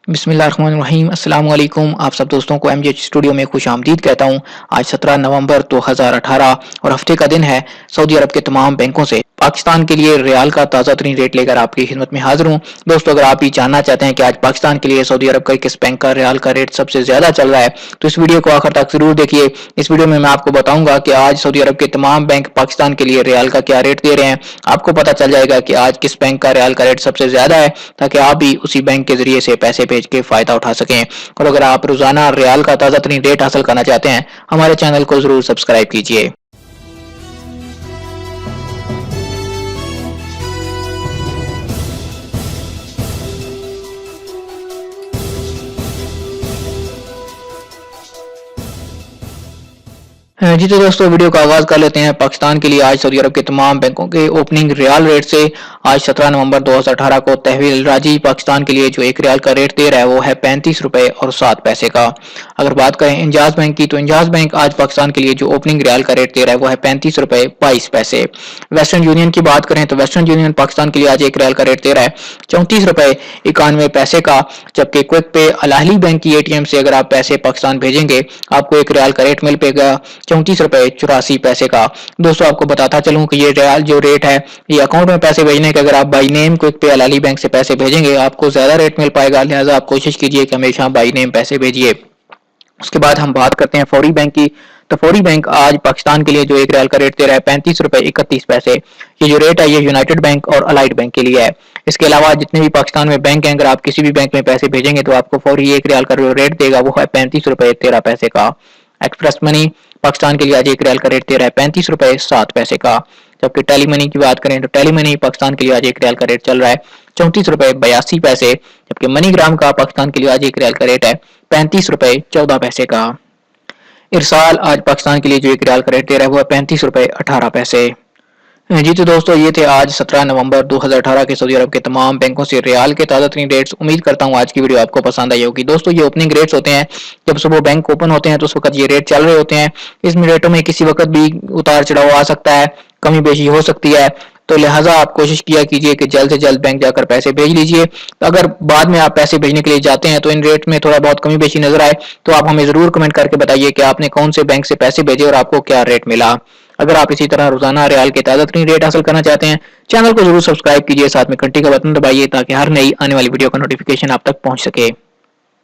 बिस्मिल्लाहिर्रहमानिर्रहीम अस्सलाम वालेकुम। आप सब दोस्तों को एमजे स्टूडियो में खुश आमदीद कहता हूँ। आज 17 नवंबर 2018 और हफ्ते का दिन है। सऊदी अरब के तमाम बैंकों से पाकिस्तान के लिए रियाल का ताज़ा तरीन रेट लेकर आपकी खिदमत में हाजिर हूँ। दोस्तों, अगर आप भी जानना चाहते हैं कि आज पाकिस्तान के लिए सऊदी अरब का किस बैंक का रियाल का रेट सबसे ज़्यादा चल रहा है, तो इस वीडियो को आखिर तक जरूर देखिए। इस वीडियो में मैं आपको बताऊंगा कि आज सऊदी अरब के तमाम बैंक पाकिस्तान के लिए रियाल का क्या रेट दे रहे हैं। आपको पता चल जाएगा कि आज किस बैंक का रियाल का रेट सबसे ज़्यादा है, ताकि आप भी उसी बैंक के जरिए से पैसे भेज के फ़ायदा उठा सकें। और अगर आप रोज़ाना रियाल का ताज़ा तरीन रेट हासिल करना चाहते हैं, हमारे चैनल को ज़रूर सब्सक्राइब कीजिए। जी तो दोस्तों, वीडियो का आगाज कर लेते हैं। पाकिस्तान के लिए आज सऊदी अरब के तमाम बैंकों के ओपनिंग रियाल रेट से। आज 17 नवंबर 2018 को तहवील अल राजी पाकिस्तान के लिए जो एक रियाल का रेट दे रहा है वो है 35 रुपए और 7 पैसे का। अगर बात करें इंजाज बैंक की, तो इंजाज बैंक आज पाकिस्तान के लिए जो ओपनिंग रियाल का रेट दे रहा है वो है 35 रुपए 22 पैसे। वेस्टर्न यूनियन की बात करें तो वेस्टर्न यूनियन पाकिस्तान के लिए आज एक रियाल का रेट दे रहा है 34 रुपए 91 पैसे का। जबकि क्विक पे अल अहली बैंक की एटीएम से अगर आप पैसे पाकिस्तान भेजेंगे, आपको एक रियाल का रेट मिल पेगा 34 रुपए 84 पैसे का। दोस्तों, आपको बताता चलूं कि ये रियाल जो रेट है, ये अकाउंट में पैसे भेजने के अगर आप बाई नेम क्विक पे अल अहली बैंक से पैसे भेजेंगे, आपको ज्यादा रेट मिल पाएगा। लिहाजा आप कोशिश कीजिए कि हमेशा बाई नेम पैसे भेजिए। उसके बाद हम बात करते हैं फौरी बैंक की। तो फौरी बैंक आज पाकिस्तान के लिए जो एक रियाल का रेट दे रहा है 35 रुपए 31 पैसे। ये जो रेट है ये यूनाइटेड बैंक और अलाइड बैंक के लिए है। इसके अलावा जितने भी पाकिस्तान में बैंक हैं, अगर आप किसी भी बैंक में पैसे भेजेंगे तो आपको फौरी एक रियाल का जो रेट देगा वो है 35 रुपए 13 पैसे का। एक्सप्रेस मनी पाकिस्तान के लिए आज एक रियाल का रेट दे रहा है 35 रुपए 7 पैसे का। जबकि टेली मनी की बात करें तो टेली मनी पाकिस्तान के लिए आज एक रियाल का रेट चल रहा है 34 रुपए 82 पैसे। जबकि मनीग्राम का पाकिस्तान के लिए आज एक रियाल का रेट है 35 रुपए 14 पैसे का। इरसाल आज पाकिस्तान के लिए जो एक रियाल का रेट दे रहा है वो है 35 रुपए 18 पैसे। जी तो दोस्तों, ये थे आज 17 नवंबर 2018 के सऊदी अरब के तमाम बैंकों से रियाल के ताज़ा तरीन रेट्स। उम्मीद करता हूँ आज की वीडियो आपको पसंद आई होगी। दोस्तों, ये ओपनिंग रेट्स होते हैं, जब सुबह बैंक ओपन होते हैं तो उस वक्त ये रेट चल रहे होते हैं। इसमें रेटों में किसी वक्त भी उतार चढ़ाव आ सकता है, कमी बेशी हो सकती है। तो लिहाजा आप कोशिश किया कीजिए कि जल्द से जल्द बैंक जाकर पैसे भेज लीजिए। अगर बाद में आप पैसे भेजने के लिए जाते हैं तो इन रेट में थोड़ा बहुत कमी बेशी नजर आए तो आप हमें जरूर कमेंट करके बताइए कि आपने कौन से बैंक से पैसे भेजे और आपको क्या रेट मिला। अगर आप इसी तरह रोजाना रियाल के ताज़ा तरीन रेट हासिल करना चाहते हैं, चैनल को जरूर सब्सक्राइब कीजिए, साथ में घंटी का बटन दबाइए ताकि हर नई आने वाली वीडियो का नोटिफिकेशन आप तक पहुंच सके।